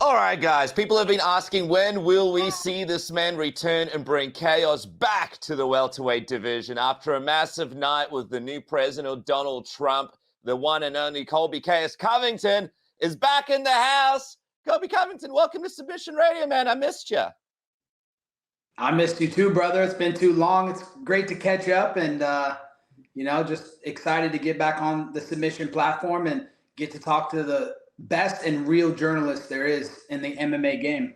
All right, guys, people have been asking, when will we see this man return and bring chaos back to the welterweight division? After a massive night with the new president, Donald Trump, the one and only Colby Covington is back in the house. Colby Covington, welcome to Submission Radio, man. I missed you. I missed you too, brother. It's been too long. It's great to catch up and, just excited to get back on the Submission platform and get to talk to the best and real journalist there is in the MMA game.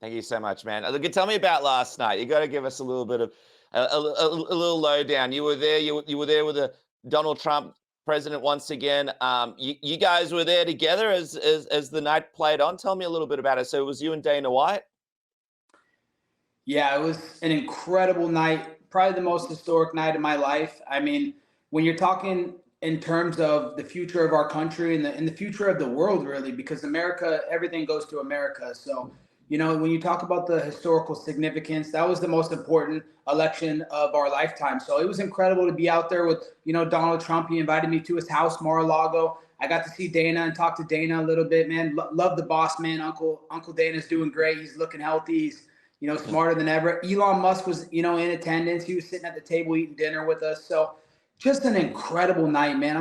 Thank you so much, man. Look, tell me about last night. You got to give us a little bit of a little lowdown. You were there. You were there with the Donald Trump president once again. You guys were there together as the night played on. Tell me a little bit about it. So it was you and Dana White. Yeah, it was an incredible night. Probably the most historic night of my life. I mean, when you're talking in terms of the future of our country and the future of the world, really, because America, everything goes to America. So, when you talk about the historical significance, that was the most important election of our lifetime. So it was incredible to be out there with, Donald Trump. He invited me to his house, Mar-a-Lago. I got to see Dana and talk to Dana a little bit, man. Love the boss, man. Uncle Dana's doing great. He's looking healthy. He's, smarter than ever. Elon Musk was, in attendance. He was sitting at the table eating dinner with us. So just an incredible night, man.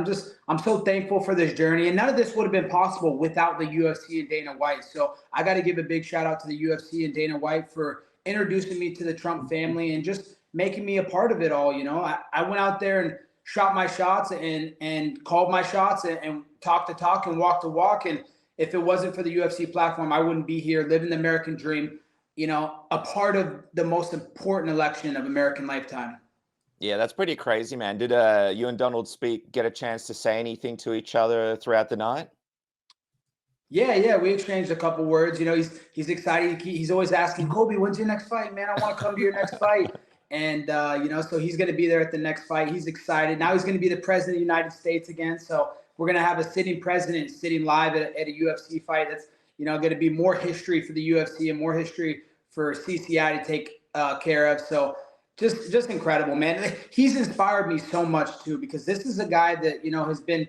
I'm so thankful for this journey. And none of this would have been possible without the UFC and Dana White. So I got to give a big shout out to the UFC and Dana White for introducing me to the Trump family and just making me a part of it all. I went out there and shot my shots and called my shots and talked the talk and walked the walk. And if it wasn't for the UFC platform, I wouldn't be here living the American dream, a part of the most important election of American lifetime. Yeah, that's pretty crazy, man. Did you and Donald get a chance to say anything to each other throughout the night? Yeah, we exchanged a couple words. He's excited. He's always asking, Colby, when's your next fight, man? I want to come to your next fight. And, so he's going to be there at the next fight. He's excited. Now he's going to be the president of the United States again. So we're going to have a sitting president sitting live at a UFC fight. That's, going to be more history for the UFC and more history for CCI to take care of. So just incredible, man. He's inspired me so much too, because this is a guy that, has been,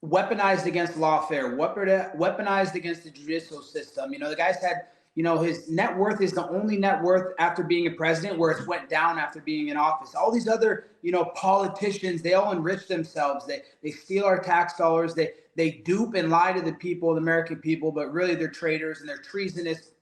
weaponized against lawfare, weaponized against the judicial system. The guy's had, his net worth is the only net worth after being a president where it's went down after being in office. All these other, politicians, they all enrich themselves. They steal our tax dollars. They dupe and lie to the people, the American people, but really they're traitors and they're treasonous,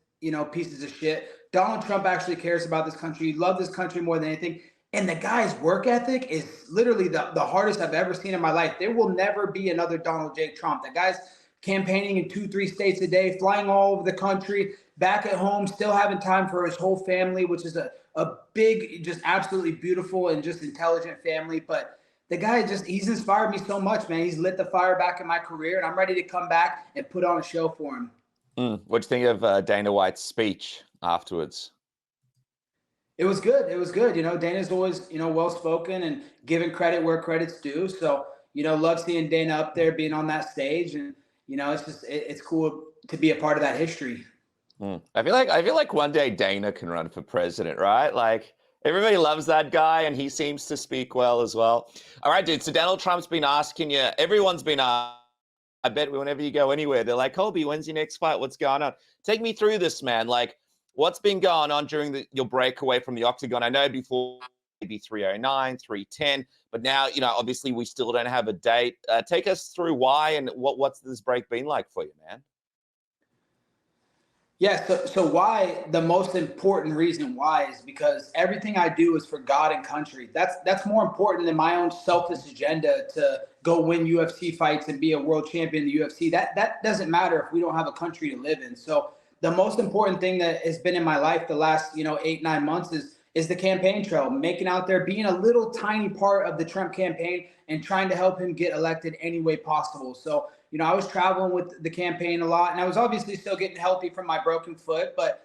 pieces of shit. Donald Trump actually cares about this country. He loves this country more than anything. And the guy's work ethic is literally the hardest I've ever seen in my life. There will never be another Donald J. Trump. The guy's campaigning in 2-3 states a day, flying all over the country, back at home, still having time for his whole family, which is a big, just absolutely beautiful and just intelligent family. But the guy he's inspired me so much, man. He's lit the fire back in my career, and I'm ready to come back and put on a show for him. What'd you think of Dana White's speech afterwards? It was good. Dana's always, well-spoken and giving credit where credit's due. So, love seeing Dana up there being on that stage. And, it's cool to be a part of that history. I feel like one day Dana can run for president, right? Like, everybody loves that guy and he seems to speak well as well. All right, dude. So Donald Trump's been asking you, everyone's been I bet whenever you go anywhere, they're like, Colby, when's your next fight? What's going on? Take me through this, man. Like, what's been going on during your break away from the octagon? I know before maybe 309, 310, but now, obviously we still don't have a date. Take us through why and what's this break been like for you, man? Yeah, so why, the most important reason why is because everything I do is for God and country. That's more important than my own selfish agenda to go win UFC fights and be a world champion in the UFC. That doesn't matter if we don't have a country to live in. So the most important thing that has been in my life the last, 8-9 months is the campaign trail, making out there, being a little tiny part of the Trump campaign and trying to help him get elected any way possible. So, I was traveling with the campaign a lot, and I was obviously still getting healthy from my broken foot. But,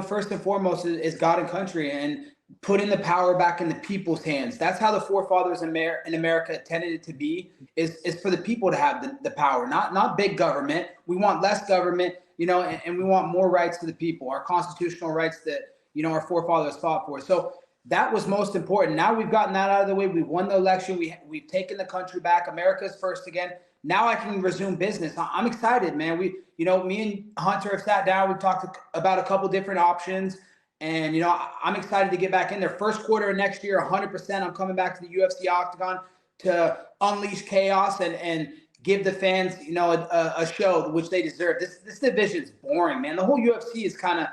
first and foremost is God and country and putting the power back in the people's hands. That's how the forefathers in America intended it to be, is for the people to have the power, not big government. We want less government, and we want more rights to the people, our constitutional rights that, our forefathers fought for. So that was most important. Now we've gotten that out of the way. We've won the election. We've taken the country back. America's first again. now I can resume business. I'm excited, man. Me and Hunter have sat down. We've talked about a couple different options. And, I'm excited to get back in there. First quarter of next year, 100%. I'm coming back to the UFC Octagon to unleash chaos and give the fans, a show which they deserve. This division is boring, man. The whole UFC is kind of,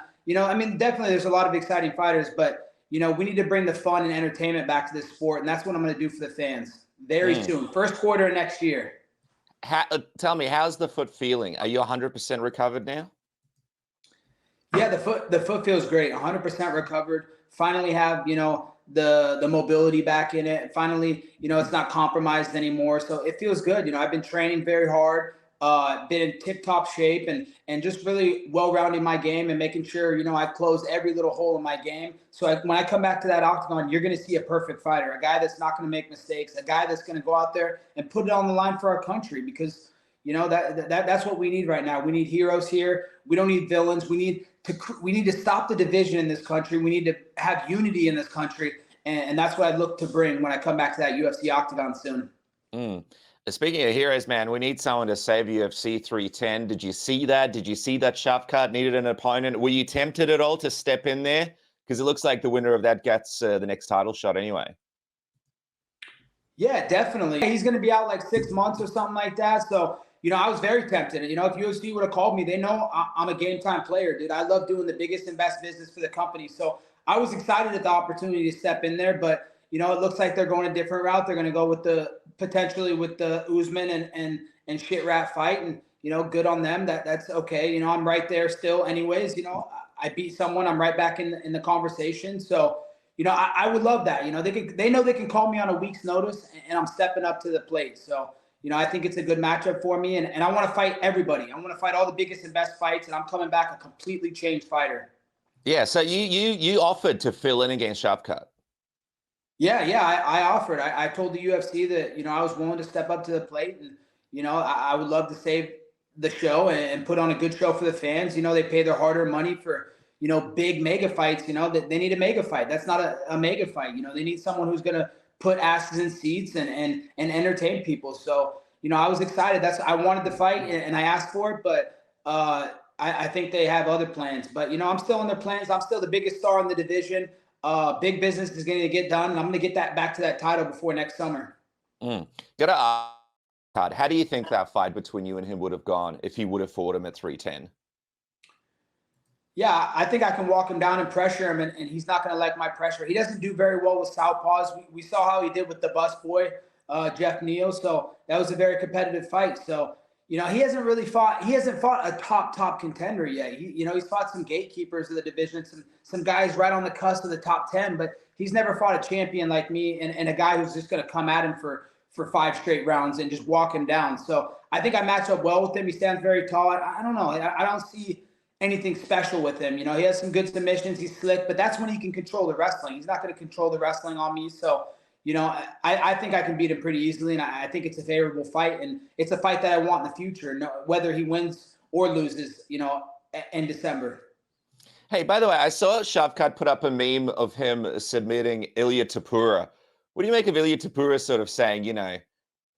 definitely there's a lot of exciting fighters, but, we need to bring the fun and entertainment back to this sport. And that's what I'm going to do for the fans very soon. First quarter of next year. Tell me, how's the foot feeling? Are you 100% recovered now? Yeah, the foot feels great. 100% recovered. Finally have, the mobility back in it. Finally, it's not compromised anymore. So it feels good. I've been training very hard, been in tip-top shape and just really well-rounding my game and making sure, I close every little hole in my game. So when I come back to that octagon, you're going to see a perfect fighter, a guy that's not going to make mistakes, a guy that's going to go out there and put it on the line for our country because, that's what we need right now. We need heroes here. We don't need villains. We need to stop the division in this country. We need to have unity in this country. And that's what I look to bring when I come back to that UFC Octagon soon. Speaking of heroes, man, we need someone to save UFC 310. Did you see that? Did you see that Shavkat needed an opponent? Were you tempted at all to step in there? Because it looks like the winner of that gets the next title shot anyway. Yeah, definitely. He's going to be out like 6 months or something like that. So, I was very tempted. If UFC would have called me, they know I'm a game time player, dude. I love doing the biggest and best business for the company. So I was excited at the opportunity to step in there, but it looks like they're going a different route. They're going to go with potentially with the Usman and shit rat fight, and good on them. That's okay. I'm right there still, anyways. I beat someone. I'm right back in the conversation. So I would love that. They know they can call me on a week's notice, and I'm stepping up to the plate. So I think it's a good matchup for me, and I want to fight everybody. I want to fight all the biggest and best fights, and I'm coming back a completely changed fighter. Yeah. So you offered to fill in against Shavkat. Yeah, I offered. I told the UFC that, I was willing to step up to the plate and, I would love to save the show and put on a good show for the fans. They pay their hard-earned money for, big mega fights, that they need a mega fight. That's not a mega fight. They need someone who's going to put asses in seats and entertain people. So, I was excited. I wanted to fight and I asked for it, but I think they have other plans. But, I'm still in their plans. I'm still the biggest star in the division. Big business is going to get done, and I'm going to get that back to that title before next summer. Gotta ask, how do you think that fight between you and him would have gone if you would have fought him at 310? Yeah, I think I can walk him down and pressure him, and he's not going to like my pressure. He doesn't do very well with southpaws. We saw how he did with the bus boy, Jeff Neal, so that was a very competitive fight. So, he hasn't fought a top contender yet. He's fought some gatekeepers of the division, some guys right on the cusp of the top 10, but he's never fought a champion like me and a guy who's just going to come at him for 5 straight rounds and just walk him down. So I think I match up well with him. He stands very tall. I don't know. I don't see anything special with him. He has some good submissions. He's slick, but that's when he can control the wrestling. He's not going to control the wrestling on me. So, I think I can beat him pretty easily, and I think it's a favorable fight, and it's a fight that I want in the future, whether he wins or loses, in December. Hey, by the way, I saw Shavkat put up a meme of him submitting Ilia Topuria. What do you make of Ilia Topuria sort of saying,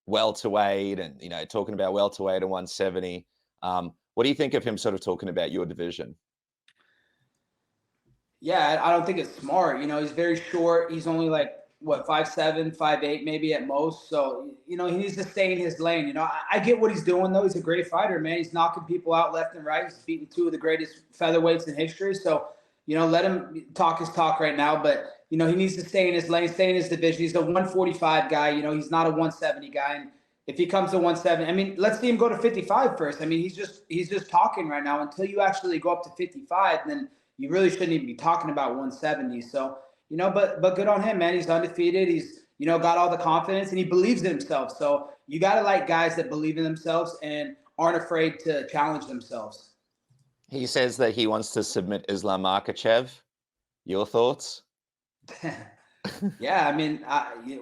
welterweight and, talking about welterweight at 170? What do you think of him sort of talking about your division? Yeah, I don't think it's smart. He's very short. He's only like, 5'7", 5'8", maybe at most. So, he needs to stay in his lane. I get what he's doing, though. He's a great fighter, man. He's knocking people out left and right. He's beating 2 of the greatest featherweights in history. So, let him talk his talk right now. But, he needs to stay in his lane, stay in his division. He's the 145 guy. He's not a 170 guy. And if he comes to 170, let's see him go to 55 first. He's just talking right now. Until you actually go up to 55, then you really shouldn't even be talking about 170. So, but good on him, man. He's undefeated. He's, got all the confidence and he believes in himself. So you got to like guys that believe in themselves and aren't afraid to challenge themselves. He says that he wants to submit Islam Makhachev. Your thoughts? Yeah,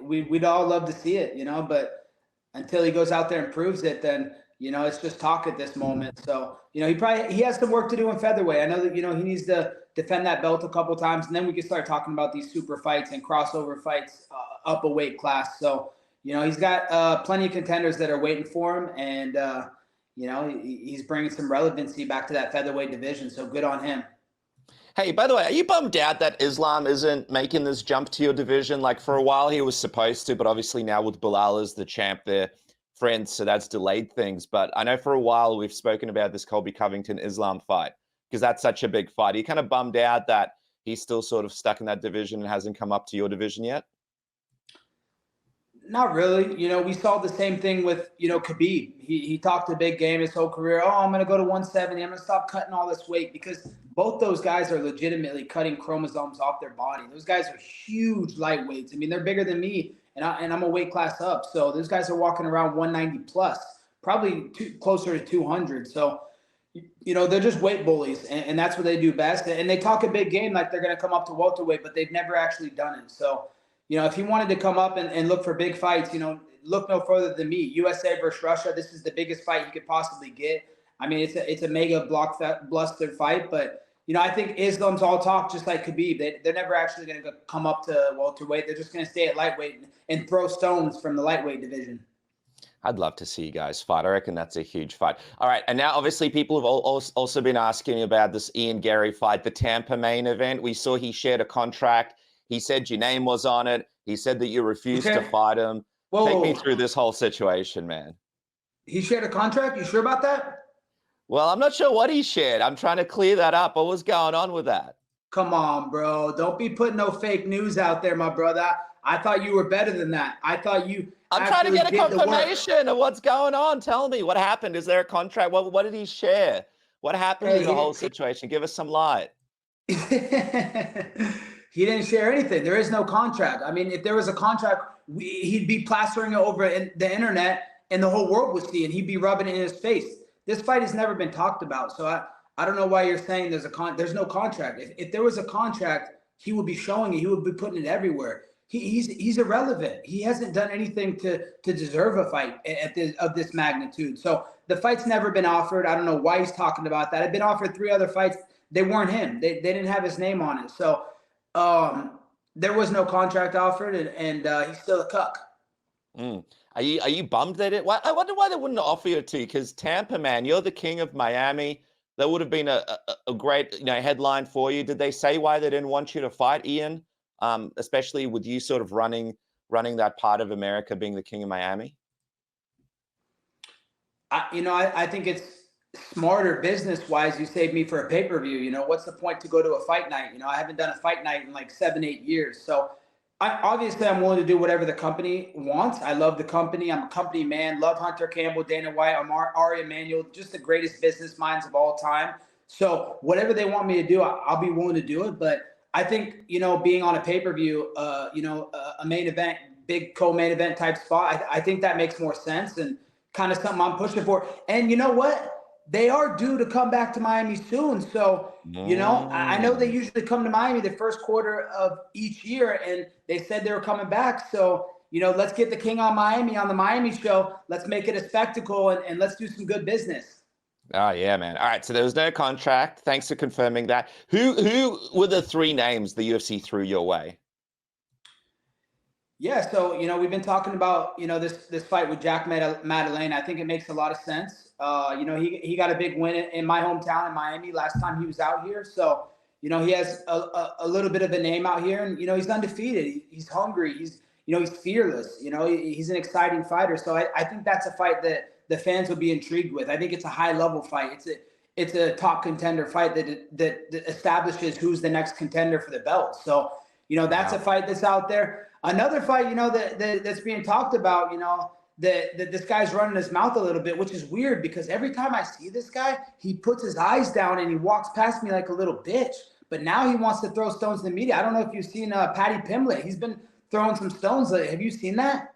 we'd all love to see it, but until he goes out there and proves it, then, it's just talk at this moment. So, he has some work to do in featherweight. I know that, he needs to defend that belt a couple times, and then we can start talking about these super fights and crossover fights up a weight class. So, he's got plenty of contenders that are waiting for him, and he's bringing some relevancy back to that featherweight division. So good on him. Hey, by the way, are you bummed out that Islam isn't making this jump to your division? Like, for a while he was supposed to, but obviously now with Bilal as the champ, they're friends, so that's delayed things. But I know for a while we've spoken about this Colby Covington Islam fight because that's such a big fight. Are you kind of bummed out that he's still sort of stuck in that division and hasn't come up to your division yet? Not really. We saw the same thing with, Khabib. He talked a big game his whole career. Oh, I'm going to go to 170. I'm going to stop cutting all this weight, because both those guys are legitimately cutting chromosomes off their body. Those guys are huge lightweights. I mean, they're bigger than me, and I'm a weight class up. So those guys are walking around 190 plus, probably closer to 200. So, they're just weight bullies, and that's what they do best. And they talk a big game like they're going to come up to welterweight, but they've never actually done it. So, if he wanted to come up and look for big fights, look no further than me. USA versus Russia. This is the biggest fight you could possibly get. I mean, it's a mega blockbuster fight, but I think Islam's all talk, just like Khabib. They're never actually going to come up to welterweight. They're just going to stay at lightweight and throw stones from the lightweight division. I'd love to see you guys fight. I reckon that's a huge fight. All right, and now obviously people have also been asking about this Ian Garry fight, the Tampa main event. We saw he shared a contract. He said your name was on it. He said that you refused to fight him. Whoa. Take me through this whole situation, man. He shared a contract? You sure about that? Well, I'm not sure what he shared. I'm trying to clear that up. What was going on with that? Come on, bro. Don't be putting no fake news out there, my brother. I thought you were better than that. I thought you I'm trying to get a confirmation of what's going on. Tell me, what happened? Is there a contract? What did he share? What happened in the whole situation? Give us some light. He didn't share anything. There is no contract. I mean, if there was a contract, he'd be plastering it over the internet, and the whole world would see it. He'd be rubbing it in his face. This fight has never been talked about. So I don't know why you're saying there's no contract. If there was a contract, he would be showing it. He would be putting it everywhere. He's irrelevant. He hasn't done anything to deserve a fight of this magnitude. So the fight's never been offered. I don't know why he's talking about that. I've been offered 3 other fights. They weren't him. They didn't have his name on it. So there was no contract offered, and he's still a cuck. Are you bummed that I wonder why they wouldn't offer you to you, because Tampa, man, you're the king of Miami. That would have been a great headline for you. Did they say why they didn't want you to fight Ian? Especially with you sort of running that part of America, being the king of Miami? I think it's smarter business-wise. You saved me for a pay-per-view. What's the point to go to a fight night? I haven't done a fight night in like 7-8 years. So obviously I'm willing to do whatever the company wants. I love the company. I'm a company man. Love Hunter Campbell, Dana White, Ari Emanuel, just the greatest business minds of all time. So whatever they want me to do, I'll be willing to do it. But I think, being on a pay-per-view, a main event, big co-main event type spot, I think that makes more sense and kind of something I'm pushing for. And you know what? They are due to come back to Miami soon. So, I know they usually come to Miami the first quarter of each year, and they said they were coming back. So, let's get the king on Miami on the Miami show. Let's make it a spectacle, and let's do some good business. Oh, yeah, man. All right, so there was no contract. Thanks for confirming that. Who were the 3 names the UFC threw your way? Yeah, so, we've been talking about, this fight with Jack Maddalena. I think it makes a lot of sense. He got a big win in my hometown in Miami last time he was out here. So, he has a little bit of a name out here, and, he's undefeated. He's hungry. He's fearless. He's an exciting fighter. So I think that's a fight that the fans will be intrigued with. I think it's a high-level fight. It's a top contender fight that establishes who's the next contender for the belt. So, that's a fight that's out there. Another fight, that's being talked about, that this guy's running his mouth a little bit, which is weird because every time I see this guy, he puts his eyes down and he walks past me like a little bitch. But now he wants to throw stones in the media. I don't know if you've seen Paddy Pimblett. He's been throwing some stones. Have you seen that?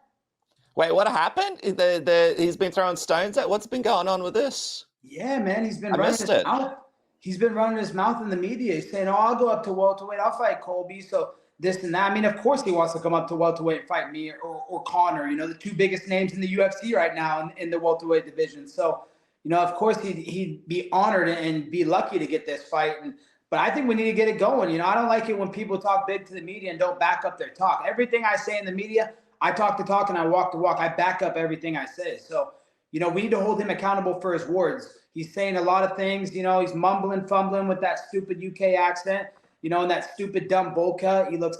Wait, what happened? He's been throwing stones at? What's been going on with this? Yeah, man, he's been running his mouth. He's been running his mouth in the media. He's saying, "Oh, I'll go up to welterweight. I'll fight Colby." So this and that. I mean, of course he wants to come up to welterweight and fight me or Conor. The 2 biggest names in the UFC right now in the welterweight division. So, of course he'd be honored and be lucky to get this fight. But I think we need to get it going. I don't like it when people talk big to the media and don't back up their talk. Everything I say in the media, I talk the talk and I walk the walk. I back up everything I say. So, you know, we need to hold him accountable for his words. He's saying a lot of things, you know, he's mumbling, fumbling with that stupid UK accent, you know, and that stupid dumb bowl cut. He looks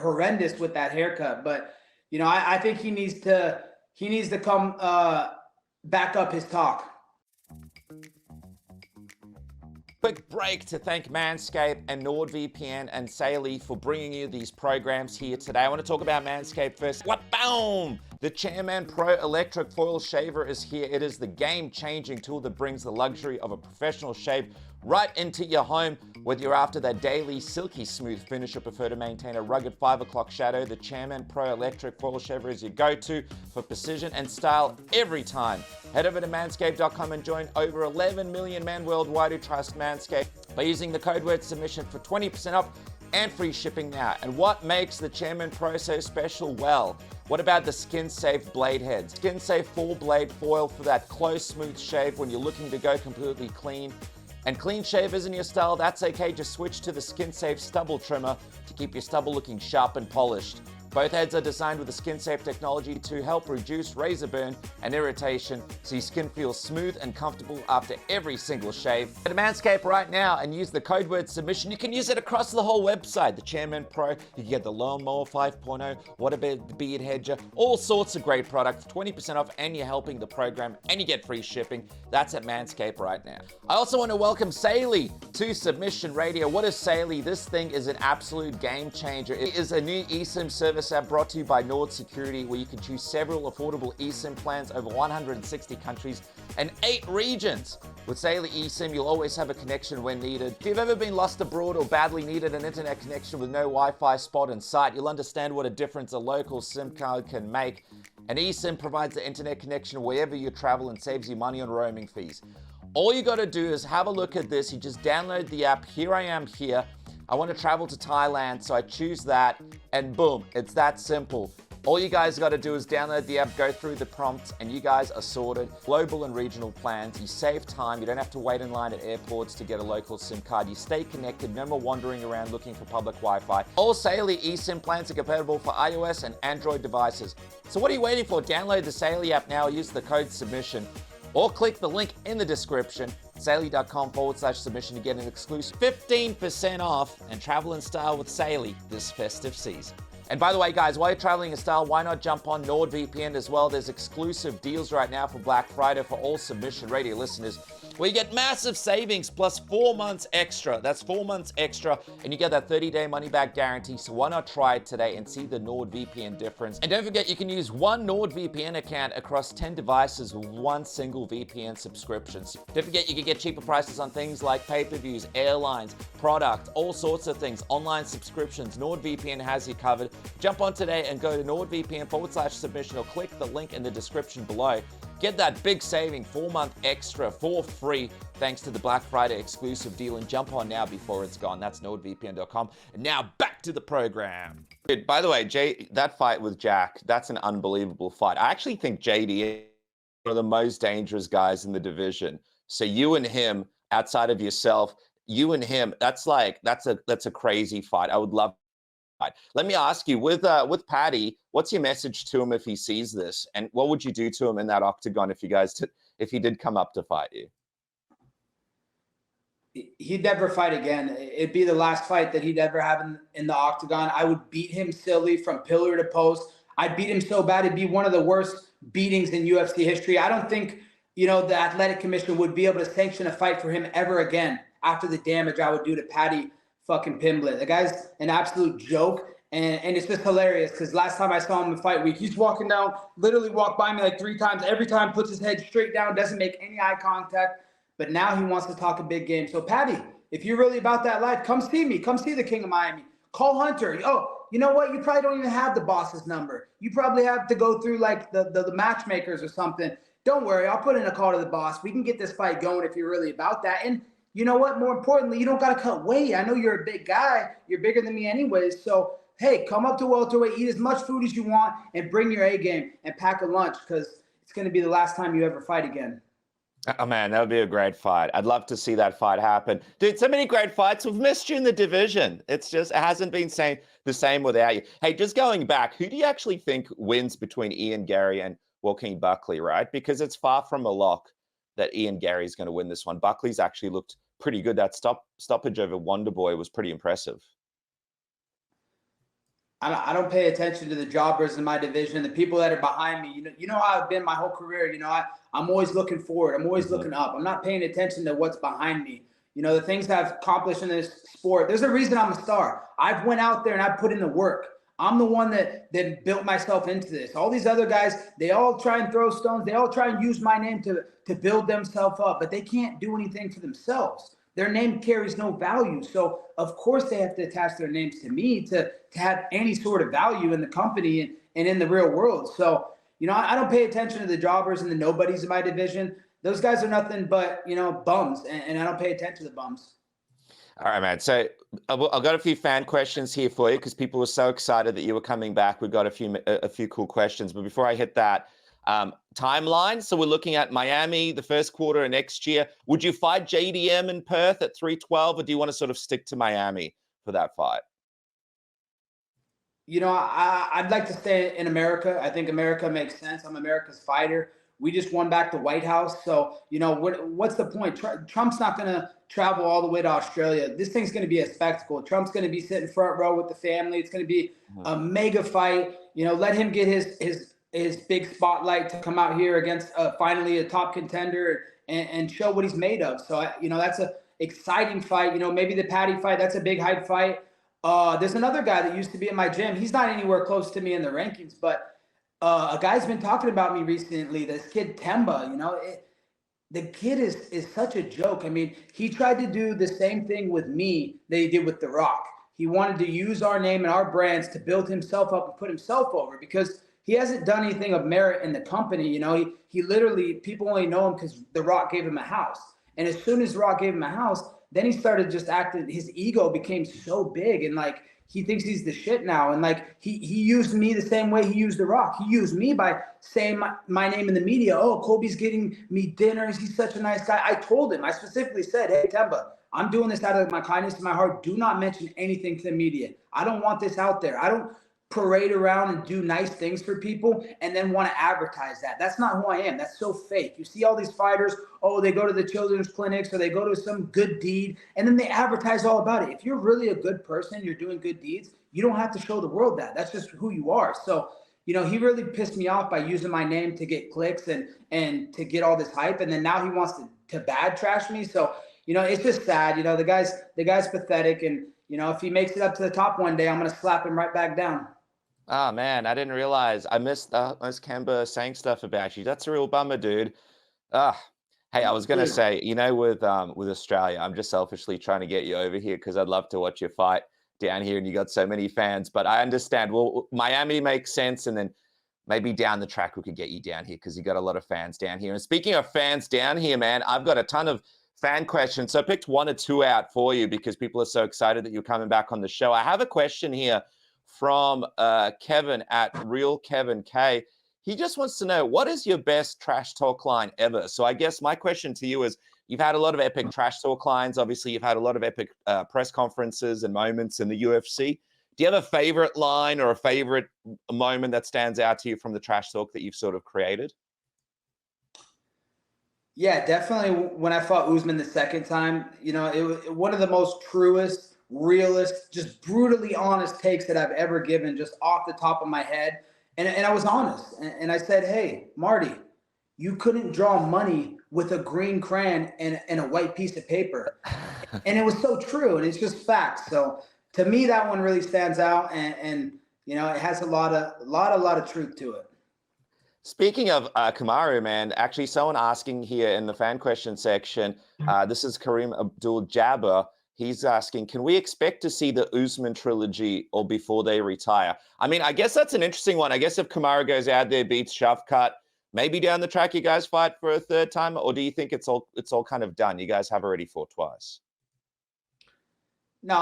horrendous with that haircut. But, you know, I think he needs to come back up his talk. Quick break to thank MANSCAPED and NORDVPN and SAILY for bringing you these programs here today. I want to talk about MANSCAPED first. What? Boom! The Chairman Pro Electric Foil Shaver is here. It is the game-changing tool that brings the luxury of a professional shave right into your home. Whether you're after that daily silky smooth finish or prefer to maintain a rugged 5 o'clock shadow, the Chairman Pro Electric Foil Shaver is your go-to for precision and style every time. Head over to manscaped.com and join over 11 million men worldwide who trust Manscaped by using the code word submission for 20% off and free shipping now. And what makes the Chairman Pro so special? Well, what about the skin-safe blade heads? Skin-safe full-blade foil for that close, smooth shave when you're looking to go completely clean. And clean shave isn't your style, that's okay. Just switch to the skin-safe stubble trimmer to keep your stubble looking sharp and polished. Both heads are designed with the skin-safe technology to help reduce razor burn and irritation so your skin feels smooth and comfortable after every single shave. Go to Manscaped right now and use the code word submission. You can use it across the whole website. The Chairman Pro, you can get the Lawnmower 5.0, what about the Beard Hedger, all sorts of great products, 20% off, and you're helping the program, and you get free shipping. That's at Manscaped right now. I also want to welcome SAILY to Submission Radio. What is SAILY? This thing is an absolute game changer. It is a new eSIM service app brought to you by Nord Security, where you can choose several affordable eSIM plans over 160 countries and 8 regions. With SAILY eSIM, you'll always have a connection when needed. If you've ever been lost abroad or badly needed an internet connection with no Wi-Fi spot in sight, you'll understand what a difference a local SIM card can make. An eSIM provides the internet connection wherever you travel and saves you money on roaming fees. All you got to do is have a look at this. You just download the app. Here I am here. I want to travel to Thailand, so I choose that, and boom, it's that simple. All you guys got to do is download the app, go through the prompts, and you guys are sorted. Global and regional plans. You save time. You don't have to wait in line at airports to get a local SIM card. You stay connected. No more wandering around looking for public Wi-Fi. All SAILY eSIM plans are compatible for iOS and Android devices. So what are you waiting for? Download the SAILY app now. Use the code submission. Or click the link in the description, saily.com/submission to get an exclusive 15% off and travel in style with SAILY this festive season. And by the way, guys, while you're traveling in style, why not jump on NordVPN as well? There's exclusive deals right now for Black Friday for all Submission Radio listeners, where you get massive savings plus 4 months extra. That's 4 months extra, and you get that 30-day money-back guarantee. So why not try it today and see the NordVPN difference? And don't forget, you can use one NordVPN account across 10 devices with one single VPN subscription. Don't forget, you can get cheaper prices on things like pay-per-views, airlines, product, all sorts of things, online subscriptions. NordVPN has you covered. Jump on today and go to NordVPN/submission or click the link in the description below. Get that big saving 4-month extra for free thanks to the Black Friday exclusive deal, and jump on now before it's gone. That's NordVPN.com. And now back to the program. Dude, by the way, that fight with Jack, that's an unbelievable fight. I actually think JDM is one of the most dangerous guys in the division. So you and him, outside of yourself, you and him, that's a crazy fight. I would love. Let me ask you, with Paddy, what's your message to him if he sees this, and what would you do to him in that octagon if he did come up to fight you? He'd never fight again. It'd be the last fight that he'd ever have in the octagon. I would beat him silly from pillar to post. I'd beat him so bad it'd be one of the worst beatings in UFC history. I don't think, you know, the Athletic Commission would be able to sanction a fight for him ever again after the damage I would do to Paddy fucking Pimblett. The guy's an absolute joke, and it's just hilarious because last time I saw him in fight week, he's walking down, literally walked by me like 3 times. Every time puts his head straight down, doesn't make any eye contact. But now he wants to talk a big game. So Paddy, if you're really about that life, come see me. Come see the King of Miami. Call Hunter. Oh, you know what? You probably don't even have the boss's number. You probably have to go through like the matchmakers or something. Don't worry, I'll put in a call to the boss. We can get this fight going if you're really about that. And you know what? More importantly, you don't got to cut weight. I know you're a big guy. You're bigger than me anyways. So, hey, come up to welterweight, eat as much food as you want, and bring your A game and pack a lunch because it's going to be the last time you ever fight again. Oh man, that would be a great fight. I'd love to see that fight happen. Dude, so many great fights. We've missed you in the division. It's just, it hasn't been the same without you. Hey, just going back, who do you actually think wins between Ian Garry and Joaquin Buckley, right? Because it's far from a lock that Ian Garry is going to win this one. Buckley's actually looked pretty good. That stoppage over Wonderboy was pretty impressive. I don't pay attention to the jobbers in my division, the people that are behind me. You know how I've been my whole career. I'm always looking forward. I'm always looking up. I'm not paying attention to what's behind me. The things I've accomplished in this sport. There's a reason I'm a star. I've went out there and I've put in the work. I'm the one that built myself into this. All these other guys, they all try and throw stones. They all try and use my name to build themselves up, but they can't do anything for themselves. Their name carries no value. So of course they have to attach their names to me to have any sort of value in the company and in the real world. So, I don't pay attention to the jobbers and the nobodies in my division. Those guys are nothing but, bums, and I don't pay attention to the bums. All right, man. So I've got a few fan questions here for you because people were so excited that you were coming back. We've got a few cool questions. But before I hit that, timeline. So we're looking at Miami, the first quarter of next year. Would you fight JDM in Perth at 312, or do you want to sort of stick to Miami for that fight? I'd like to stay in America. I think America makes sense. I'm America's fighter. We just won back the White House. So, what's the point? Trump's not going to travel all the way to Australia. This thing's going to be a spectacle. Trump's going to be sitting front row with the family. It's going to be a mega fight. Let him get his big spotlight to come out here against finally a top contender and show what he's made of. So, that's a exciting fight. Maybe the Paddy fight, that's a big hype fight. There's another guy that used to be in my gym. He's not anywhere close to me in the rankings, but a guy's been talking about me recently. This kid Tampa, the kid is such a joke. I mean, he tried to do the same thing with me that he did with The Rock. He wanted to use our name and our brands to build himself up and put himself over because he hasn't done anything of merit in the company. He literally, people only know him because The Rock gave him a house. And as soon as The Rock gave him a house, then he started just acting, his ego became so big and he thinks he's the shit now. And he used me the same way he used The Rock. He used me by saying my name in the media. Oh, Colby's getting me dinners. He's such a nice guy. I told him, I specifically said, hey, Tampa, I'm doing this out of my kindness in my heart. Do not mention anything to the media. I don't want this out there. I don't parade around and do nice things for people and then want to advertise that. That's not who I am. That's so fake. You see all these fighters, they go to the children's clinics or they go to some good deed and then they advertise all about it. If you're really a good person, you're doing good deeds, you don't have to show the world that. That's just who you are. So, he really pissed me off by using my name to get clicks and to get all this hype. And then now he wants to bad trash me. So, it's just sad. The guy's pathetic. And, if he makes it up to the top one day, I'm going to slap him right back down. Oh man, I didn't realize. I missed Kemba saying stuff about you. That's a real bummer, dude. Hey, I was gonna say, with Australia, I'm just selfishly trying to get you over here because I'd love to watch your fight down here, and you got so many fans. But I understand. Well, Miami makes sense, and then maybe down the track we could get you down here because you got a lot of fans down here. And speaking of fans down here, man, I've got a ton of fan questions. So I picked one or two out for you because people are so excited that you're coming back on the show. I have a question here from Kevin at Real Kevin K. He just wants to know, what is your best trash talk line ever? So I guess my question to you is, you've had a lot of epic trash talk lines. Obviously, you've had a lot of epic press conferences and moments in the UFC. Do you have a favorite line or a favorite moment that stands out to you from the trash talk that you've sort of created? Yeah, definitely. When I fought Usman the second time, it was one of the most truest, realist, just brutally honest takes that I've ever given, just off the top of my head. And I was honest. And I said, hey, Marty, you couldn't draw money with a green crayon and a white piece of paper. And it was so true. And it's just facts. So to me, that one really stands out. And it has a lot of truth to it. Speaking of Kamaru, man, actually someone asking here in the fan question section, this is Kareem Abdul-Jabbar. He's asking, can we expect to see the Usman trilogy or before they retire? I mean, I guess that's an interesting one. I guess if Kamaru goes out there, beats Shavkat, maybe down the track you guys fight for a third time, or do you think it's all kind of done? You guys have already fought twice. No,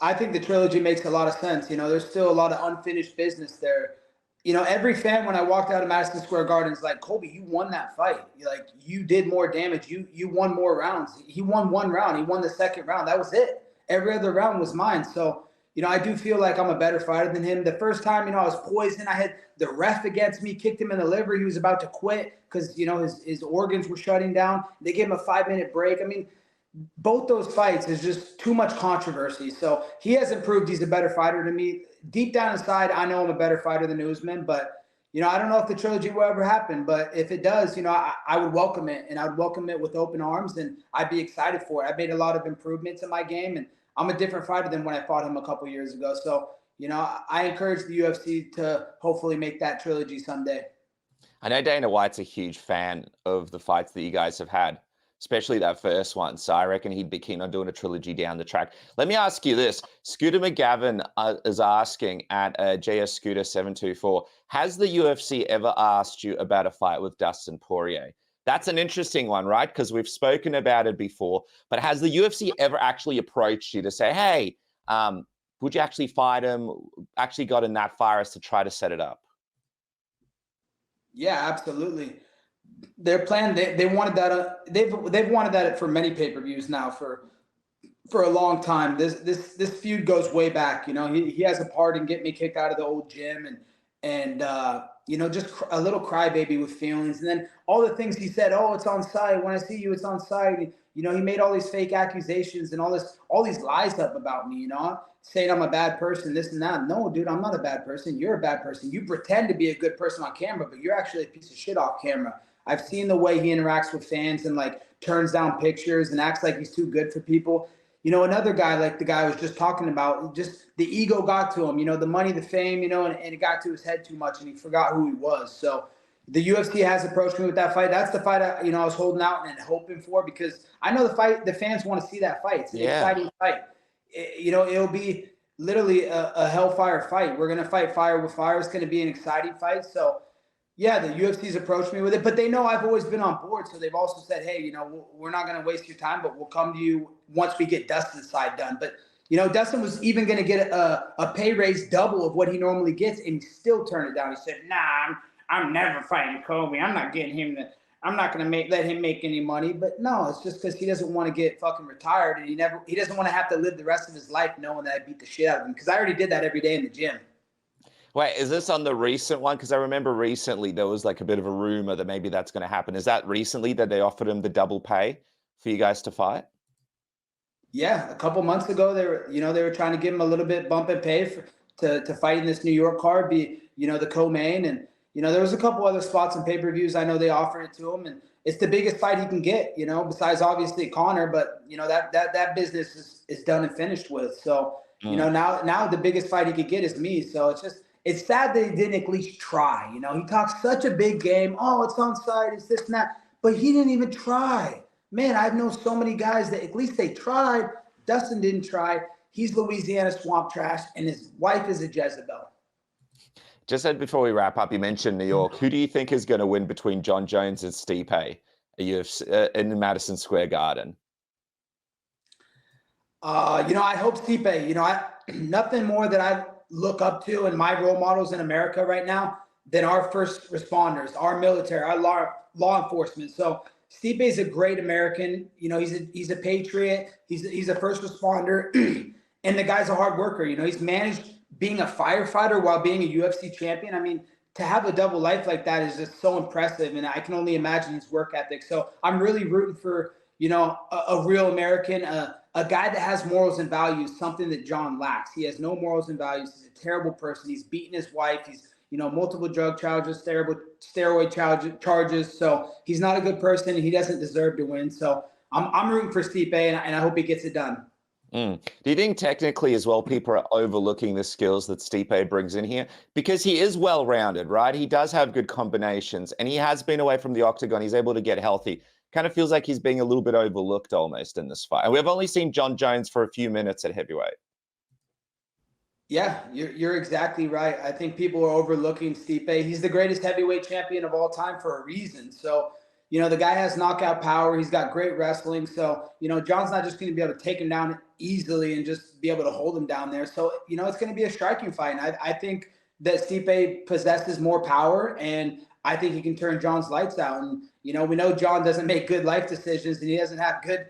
I think the trilogy makes a lot of sense. There's still a lot of unfinished business there. you know, every fan when I walked out of Madison Square Garden is like, Colby, you won that fight. Like, you did more damage. You won more rounds. He won one round. He won the second round. That was it. Every other round was mine. So, you know, I do feel like I'm a better fighter than him. The first time, you know, I was poisoned. I had the ref against me, kicked him in the liver. He was about to quit because, you know, his organs were shutting down. They gave him a 5-minute break. I mean, both those fights is just too much controversy. So he hasn't proved he's a better fighter to me. Deep down inside, I know I'm a better fighter than Usman, but, you know, I don't know if the trilogy will ever happen, but if it does, you know, I would welcome it, and I would welcome it with open arms, and I'd be excited for it. I've made a lot of improvements in my game, and I'm a different fighter than when I fought him a couple years ago. So, you know, I encourage the UFC to hopefully make that trilogy someday. I know Dana White's a huge fan of the fights that you guys have had, especially that first one. So I reckon he'd be keen on doing a trilogy down the track. Let me ask you this. Scooter McGavin is asking at JS Scooter 724, has the UFC ever asked you about a fight with Dustin Poirier? That's an interesting one, right? Because we've spoken about it before, but has the UFC ever actually approached you to say, hey, would you actually fight him? Actually got in that far as to try to set it up? Yeah, absolutely. Their plan, they wanted that. They've wanted that for many pay-per-views now for a long time. This feud goes way back. You know, he has a part in getting me kicked out of the old gym, and you know, just a little crybaby with feelings. And then all the things he said, oh, it's on site. When I see you, it's on site. You know, he made all these fake accusations and all these lies up about me, you know, saying I'm a bad person, this and that. No, dude, I'm not a bad person. You're a bad person. You pretend to be a good person on camera, but you're actually a piece of shit off camera. I've seen the way he interacts with fans and like turns down pictures and acts like he's too good for people. You know, another guy like the guy I was just talking about, just the ego got to him, you know, the money, the fame, you know, and it got to his head too much and he forgot who he was. So the UFC has approached me with that fight. That's the fight I was holding out and hoping for, because I know the fans want to see that fight. It's an exciting fight. You know, it'll be literally a hellfire fight. We're going to fight fire with fire. It's going to be an exciting fight. So, yeah, the UFC's approached me with it, but they know I've always been on board. So they've also said, hey, you know, we're not going to waste your time, but we'll come to you once we get Dustin's side done. But, you know, Dustin was even going to get a pay raise double of what he normally gets, and he still turned it down. He said, nah, I'm never fighting Colby. I'm not getting him I'm not going to let him make any money. But no, it's just because he doesn't want to get fucking retired, and he doesn't want to have to live the rest of his life knowing that I beat the shit out of him, because I already did that every day in the gym. Wait, is this on the recent one? Because I remember recently there was like a bit of a rumor that maybe that's going to happen. Is that recently that they offered him the double pay for you guys to fight? Yeah, a couple months ago they were trying to give him a little bit bump in pay to fight in this New York card, be, you know, the co-main, and you know, there was a couple other spots in pay-per-views. I know they offered it to him, and it's the biggest fight he can get, you know, besides obviously Conor, but you know, that business is done and finished with. So, you know, now the biggest fight he could get is me. So it's sad that he didn't at least try. You know, he talks such a big game. Oh, it's on site, it's this and that. But he didn't even try. Man, I've known so many guys that at least they tried. Dustin didn't try. He's Louisiana swamp trash, and his wife is a Jezebel. Just said before we wrap up, you mentioned New York. Who do you think is going to win between Jon Jones and Stipe in Madison Square Garden? You know, I hope Stipe. You know, nothing more that I look up to in my role models in America right now than our first responders, our military, our law enforcement. So Stipe is a great American. You know, he's a patriot. He's a first responder, and the guy's a hard worker. You know, he's managed being a firefighter while being a UFC champion. I mean, to have a double life like that is just so impressive, and I can only imagine his work ethic. So I'm really rooting for, you know, a real American, a guy that has morals and values, something that Jon lacks. He has no morals and values. He's a terrible person. He's beaten his wife. He's, you know, multiple drug charges, steroid charges. So he's not a good person, and he doesn't deserve to win. So I'm rooting for Stipe, and I hope he gets it done. Do you think technically as well people are overlooking the skills that Stipe brings in here? Because he is well-rounded, right? He does have good combinations, and he has been away from the octagon. He's able to get healthy. Kind of feels like he's being a little bit overlooked almost in this fight. And we've only seen Jon Jones for a few minutes at heavyweight. Yeah, you're exactly right. I think people are overlooking Stipe. He's the greatest heavyweight champion of all time for a reason. So, you know, the guy has knockout power. He's got great wrestling. So, you know, Jon's not just going to be able to take him down easily and just be able to hold him down there. So, you know, it's going to be a striking fight. And I think that Stipe possesses more power, and I think he can turn John's lights out. And, you know, we know John doesn't make good life decisions, and he doesn't have good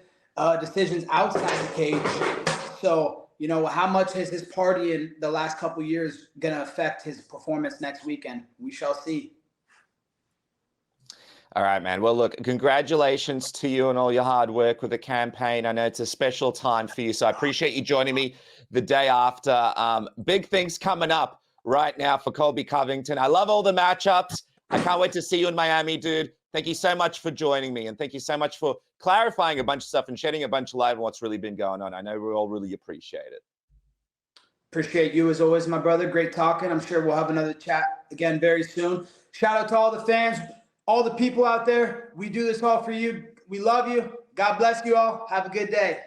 decisions outside the cage. So, you know, how much has his party in the last couple of years going to affect his performance next weekend? We shall see. All right, man. Well, look, congratulations to you and all your hard work with the campaign. I know it's a special time for you, so I appreciate you joining me the day after. Big things coming up right now for Colby Covington. I love all the matchups. I can't wait to see you in Miami, dude. Thank you so much for joining me, and thank you so much for clarifying a bunch of stuff and shedding a bunch of light on what's really been going on. I know we all really appreciate it. Appreciate you as always, my brother. Great talking. I'm sure we'll have another chat again very soon. Shout out to all the fans, all the people out there. We do this all for you. We love you. God bless you all. Have a good day.